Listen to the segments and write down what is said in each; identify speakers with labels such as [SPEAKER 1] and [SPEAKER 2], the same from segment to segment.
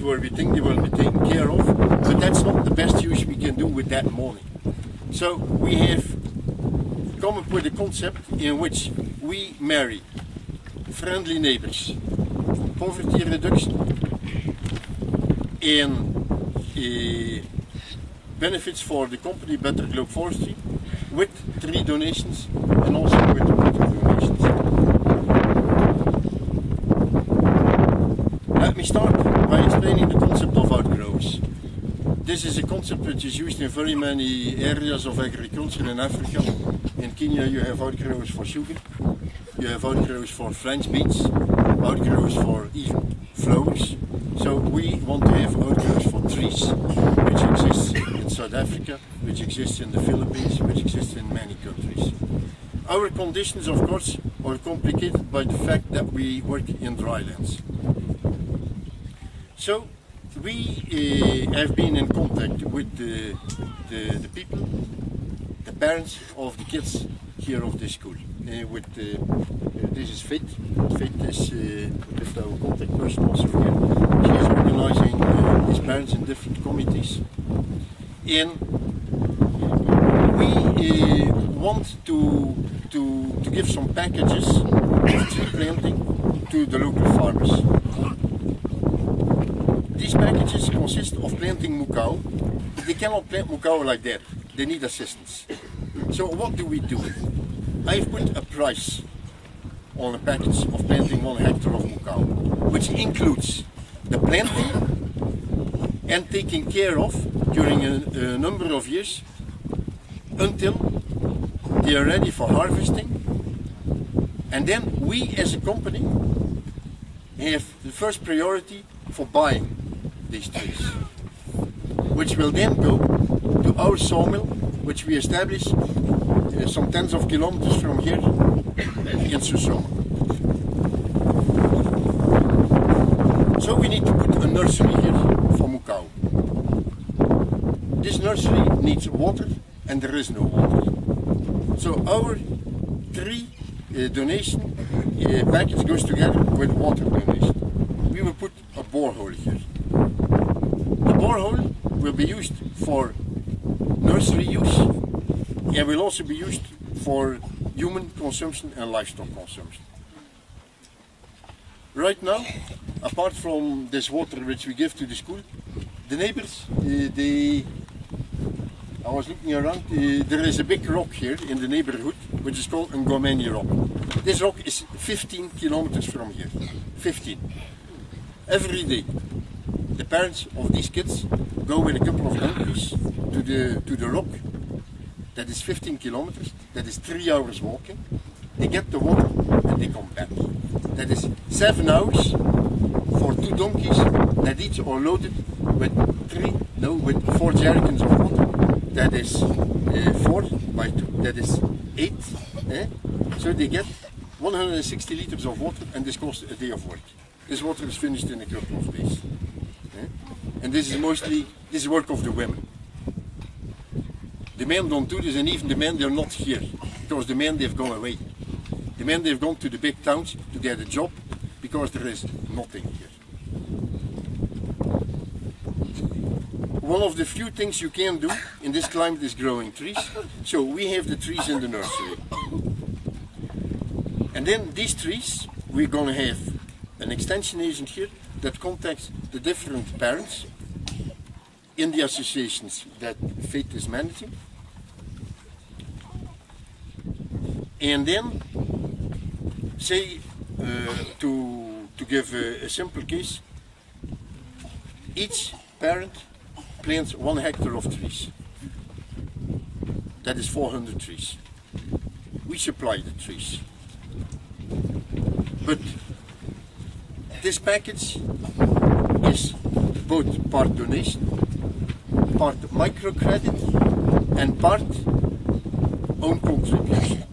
[SPEAKER 1] site where we think they will be taken care of, but that's not the best use we can do with that money. So we have come up with a concept in which we marry friendly neighbors, poverty reduction, and benefits for the company Better Globe Forestry, with tree donations and also with water donations. Let me start by explaining the concept of outgrowers. This is a concept which is used in very many areas of agriculture in Africa. In Kenya you have outgrowers for sugar, you have outgrowers for French beans, outgrowers for even flowers. So we want to have outgrowers for trees, which exists in South Africa, which exists in the Philippines, which exists in many countries. Our conditions, of course, are complicated by the fact that we work in drylands. So we have been in contact with the people, the parents of the kids here of this school. This is Fit. Fit is with our contact person also here. She is organizing these parents in different committees. And we want to give some packages of tree planting to the local farmers. These packages consist of planting mukau, but they cannot plant mukau like that. They need assistance. So what do we do? I've put a price on a package of planting 1 hectare of mukau, which includes the planting and taking care of during a number of years until they are ready for harvesting. And then we as a company have the first priority for buying these trees, which will then go to our sawmill, which we establish some tens of kilometers from here in Susoma. So we need to put a nursery here for mukau. This nursery needs water and there is no water. So our tree donation package goes together with water donation. We will put a borehole here. The borehole will be used for nursery use and will also be used for human consumption and livestock consumption. Right now, apart from this water which we give to the school, the neighbors, I was looking around, there is a big rock here in the neighborhood which is called Ngomeni rock. This rock is 15 kilometers from here, 15. Every day, the parents of these kids go with a couple of donkeys to the rock. That is 15 kilometers, that is 3 hours walking. They get the water and they come back. That is 7 hours for 2 donkeys that each are loaded with 4 jerrycans of water. That is 4 by 2, that is 8. So they get 160 liters of water and this costs a day of work. This water is finished in a couple of days. And this is mostly work of the women. The men don't do this, and even the men, they're not here, because the men, they've gone away. The men, they've gone to the big towns to get a job, because there is nothing here. One of the few things you can do in this climate is growing trees. So we have the trees in the nursery. And then these trees, we're going to have an extension agent here that contacts the different parents in the associations that Fate is managing. And then, say, to give a simple case, each parent plants 1 hectare of trees. That is 400 trees. We supply the trees. But this package is both part donation, part microcredit, and part own contribution.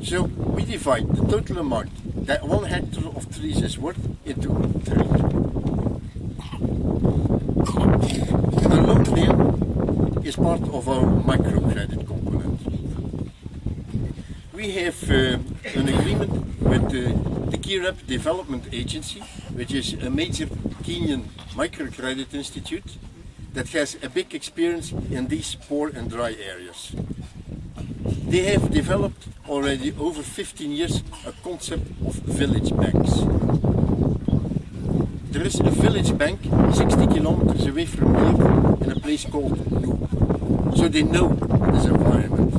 [SPEAKER 1] So we divide the total amount that 1 hectare of trees is worth into 3. The loan then is part of our microcredit component. We have an agreement with the Kirep Development Agency, which is a major Kenyan microcredit institute that has a big experience in these poor and dry areas. They have developed already over 15 years a concept of village banks. There is a village bank 60 kilometers away from here in a place called Nu. So they know this environment.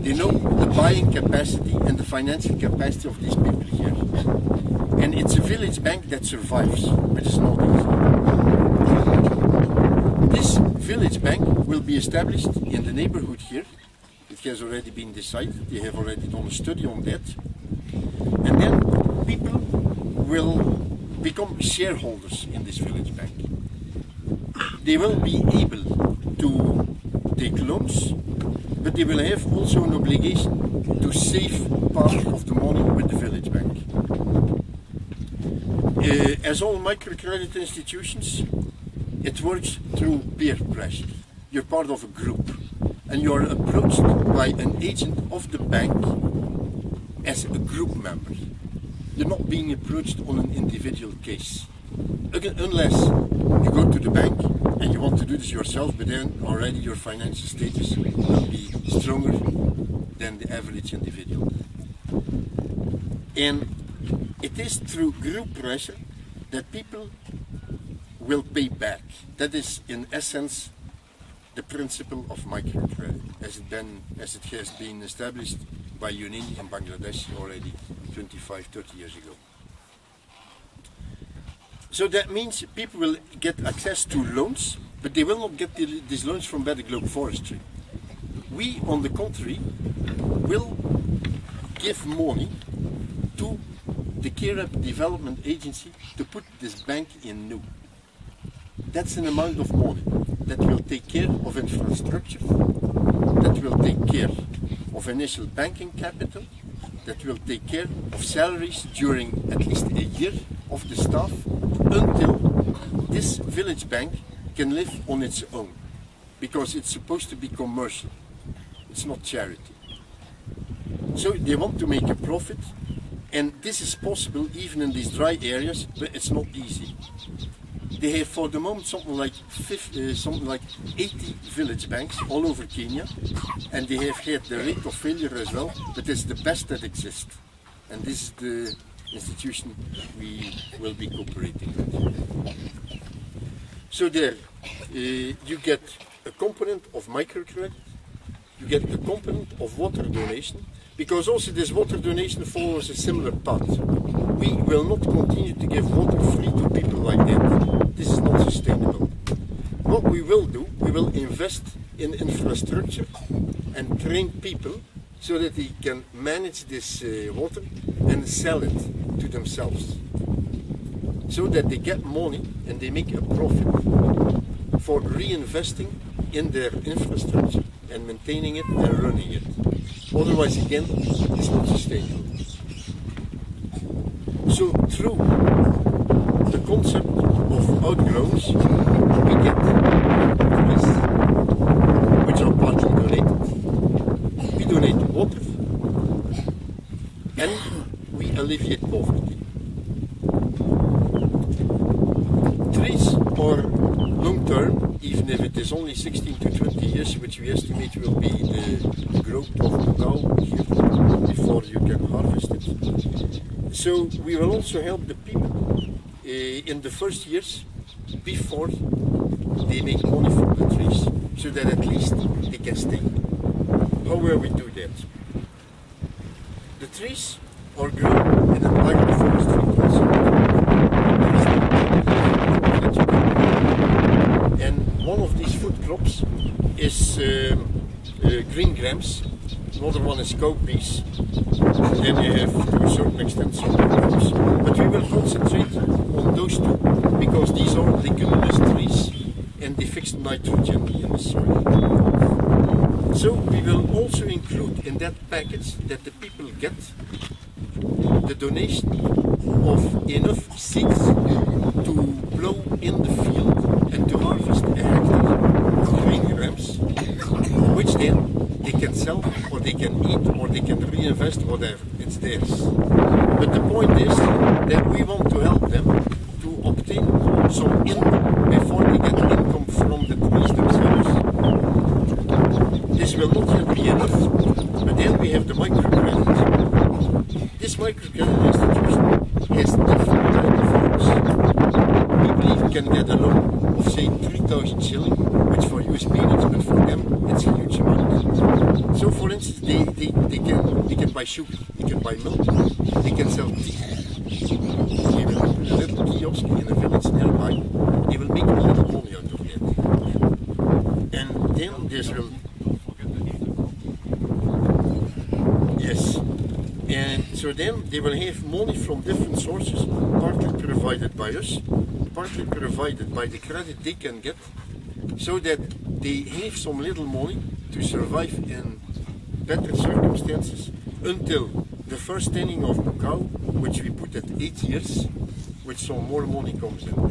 [SPEAKER 1] They know the buying capacity and the financial capacity of these people here. And it's a village bank that survives, which is not easy. This village bank will be established in the neighborhood here. It has already been decided. They have already done a study on that. And then people will become shareholders in this village bank. They will be able to take loans, but they will have also an obligation to save part of the money with the village bank. As all microcredit institutions, it works through peer pressure. You're part of a group and you're approached by an agent of the bank as a group member. You're not being approached on an individual case. Again, unless you go to the bank and you want to do this yourself, but then already your financial status will be stronger than the average individual. And it is through group pressure that people will pay back. That is in essence the principle of microcredit as it has been established by UNIN in Bangladesh already 25-30 years ago. So that means people will get access to loans, but they will not get these loans from Vandenabeele Forestry. We, on the contrary, will give money to the Care Development Agency to put this bank in Nu. That's an amount of money that will take care of infrastructure, that will take care of initial banking capital, that will take care of salaries during at least a year of the staff, until this village bank can live on its own, because it's supposed to be commercial, it's not charity. So they want to make a profit, and this is possible even in these dry areas, but it's not easy. They have for the moment something like 80 village banks all over Kenya, and they have had the rate of failure as well, but it's the best that exists. And this is the institution we will be cooperating with. So there, you get a component of microcredit, you get a component of water donation, because also this water donation follows a similar path. We will not continue to give water free to people like that. This is not sustainable. What we will do, we will invest in infrastructure and train people so that they can manage this water and sell it to themselves. So that they get money and they make a profit for reinvesting in their infrastructure and maintaining it and running it. Otherwise, again, it's not sustainable. So through the concept of Outgrowers, we get trees which are partly donated. We donate water and we alleviate poverty. Trees are long term, even if it is only 16 to 20 years, which we estimate will be the growth of the cow here before you can harvest it. So we will also help the people in the first years before they make money from the trees, so that at least they can stay. How will we do that? The trees are grown in an agroforestry concept. And one of these food crops is green grams, another one is cowpeas, then you have to a certain extent some crops. But we will concentrate on those two, because these are leguminous trees and they fix nitrogen in the soil. So we will also include in that package that the people get the donation of enough seeds to plow in the field and to harvest a hectare of green grams, which then they can sell, or they can eat, or they can reinvest, whatever, it's theirs. But the point is that we want to help them to obtain income before they get income from the trees themselves. This will not yet be enough, but then we have the microcredit. This microcredit institution has different kind of loans. We believe we can get a loan of say 3,000 shilling, which for you is peanuts, but for them it's a huge amount. So for instance, they can buy sugar, they can buy milk, they can sell tea. They will open a little kiosk in a village nearby, they will make a little money out of that. And then there's yes. And so then they will have money from different sources, partly provided by us, partly provided by the credit they can get, so that they have some little money to survive in better circumstances until the first thinning of Mukau, which we put at 8 years, which some more money comes in.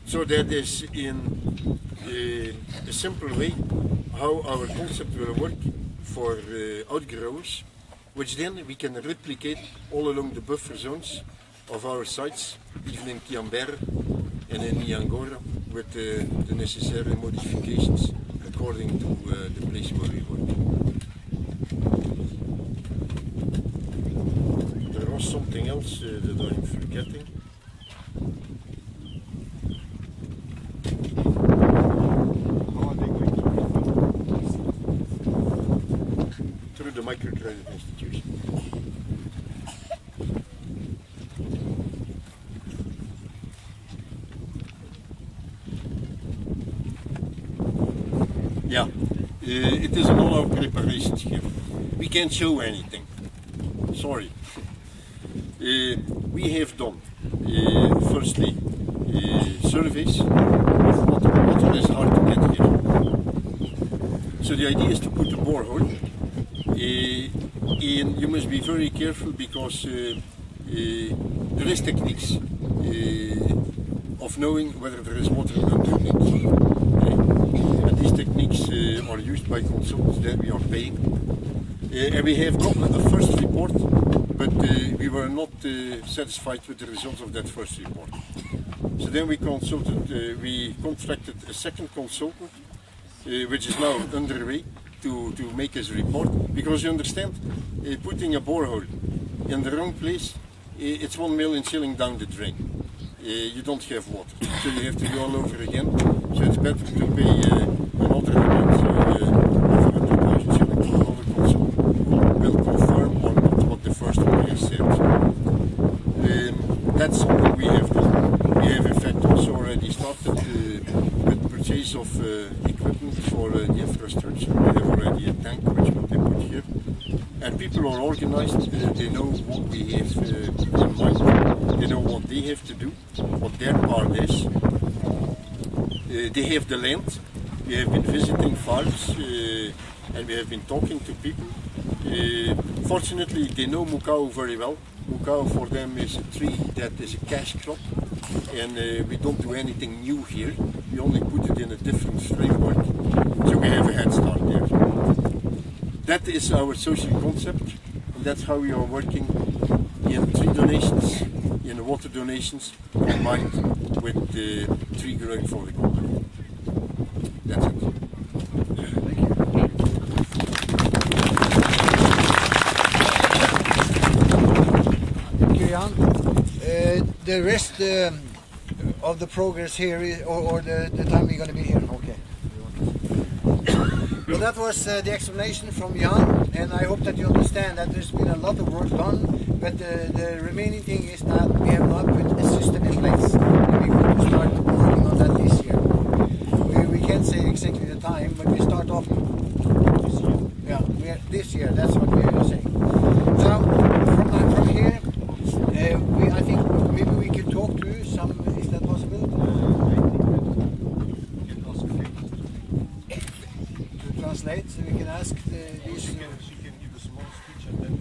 [SPEAKER 1] So that is in a simple way how our concept will work for outgrowers, which then we can replicate all along the buffer zones of our sites, even in Kiambere and in Nyangora, with the necessary modifications according to the place where we work. There was something else that I'm forgetting. Through the microcredit institution. Yeah, it is an all-out preparation scheme. We can't show anything. Sorry. We have done, firstly, surveys of water is hard to get here. So the idea is to put a borehole. And you must be very careful because there is techniques of knowing whether there is water underneath. And these techniques are used by consultants that we are paying. And we have gotten a first report, but we were not satisfied with the results of that first report. So then we contracted a second consultant, which is now underway to make his report. Because you understand, putting a borehole in the wrong place, it's 1 million shilling down the drain. You don't have water, so you have to go all over again. So it's better to pay another amount, over 100,000 shilling for another consultant who will confirm on what the first one has said. That's something we have done. We have in fact also already started with purchase of equipment for the infrastructure. We have already a tank which will be put here. And people are organized, they know what we have in mind, they know what they have to do, what their part is. They have the land, we have been visiting farms and we have been talking to people. Fortunately, they know Mukau very well. Mukau for them is a tree that is a cash crop, and we don't do anything new here, we only put it in a different framework, so we have a head start there. That is our social concept, and that's how we are working in tree donations, in water donations, combined with the tree growing for the company. That's it. Thank you.
[SPEAKER 2] Thank you, Jan. The rest of the progress here, or the time we're going to be here. Okay. Well, that was the explanation from Jan, and I hope that you understand that there's been a lot of work done, but the remaining thing is that we have not put a system in place, and we're going to start working on that this year. We can't say exactly the time, but we start off this year. Yeah, this year, that's what we are saying. Now, from here, I think maybe we could talk to some, is that possible? Translate, so we can ask these.
[SPEAKER 3] She can give a small speech and then